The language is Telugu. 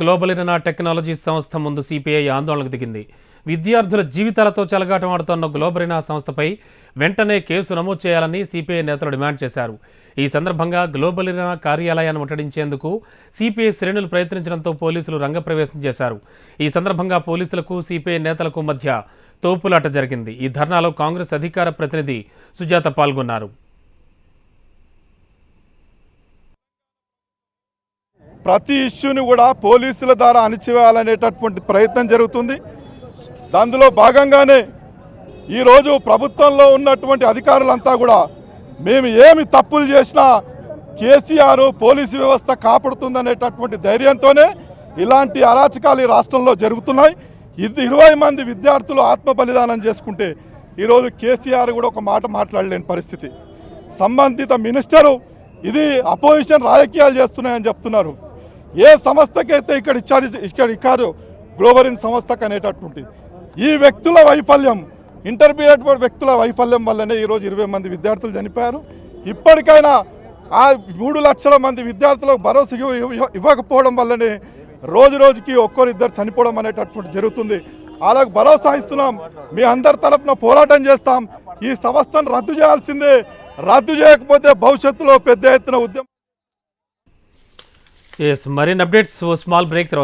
గ్లోబల్ ఇరనా టెక్నాలజీ సంస్థ ముందు సిపిఐ ఆందోళనకు దిగింది. విద్యార్థుల జీవితాలతో చెలగాటమాడుతున్న గ్లోబల్ ఇరనా సంస్థపై వెంటనే కేసు నమోదు చేయాలని సిపిఐ నేతలు డిమాండ్ చేశారు. ఈ సందర్భంగా గ్లోబల్ ఇరనా కార్యాలయాన్ని ముట్టడించేందుకు సిపిఐ శ్రేణులు ప్రయత్నించడంతో పోలీసులు రంగప్రవేశం చేశారు. ఈ సందర్భంగా పోలీసులకు సిపిఐ నేతలకు మధ్య తోపులాట జరిగింది. ఈ ధర్నాలో కాంగ్రెస్ అధికార ప్రతినిధి సుజాత పాల్గొన్నారు. ప్రతి ఇష్యూని కూడా పోలీసుల ద్వారా అణిచివేయాలనేటటువంటి ప్రయత్నం జరుగుతుంది. దానిలో భాగంగానే ఈరోజు ప్రభుత్వంలో ఉన్నటువంటి అధికారులంతా కూడా మేము ఏమి తప్పులు చేసినా కేసీఆర్ పోలీసు వ్యవస్థ కాపాడుతుందనేటటువంటి ధైర్యంతోనే ఇలాంటి అరాచకాలు ఈ రాష్ట్రంలో జరుగుతున్నాయి. 20 మంది విద్యార్థులు ఆత్మ బలిదానం చేసుకుంటే ఈరోజు కేసీఆర్ కూడా ఒక మాట మాట్లాడలేని పరిస్థితి. సంబంధిత మినిస్టరు ఇది అపోజిషన్ రాజకీయాలు చేస్తున్నాయని చెప్తున్నారు. ఏ సంస్థకైతే ఇక్కడ ఇచ్చారు గ్లోబల్ ఇరనా సంస్థకు అనేటటువంటి ఈ వ్యక్తుల వైఫల్యం, ఇంటర్మీడియట్ వ్యక్తుల వైఫల్యం వల్లనే ఈరోజు 20 మంది విద్యార్థులు చనిపోయారు. ఇప్పటికైనా ఆ 3 లక్షల మంది విద్యార్థులకు భరోసా ఇవ్వకపోవడం వల్లనే రోజుకి ఒక్కరిద్దరు చనిపోవడం అనేటటువంటి జరుగుతుంది. అలాగ భరోసా ఇస్తున్నాం, మీ అందరి తరఫున పోరాటం చేస్తాం. ఈ సంస్థను రద్దు చేయాల్సిందే. రద్దు చేయకపోతే భవిష్యత్తులో పెద్ద ఎత్తున ఉద్యమం. మరిన్ని అప్డేట్స్ స్మాల్ బ్రేక్ తర్వాత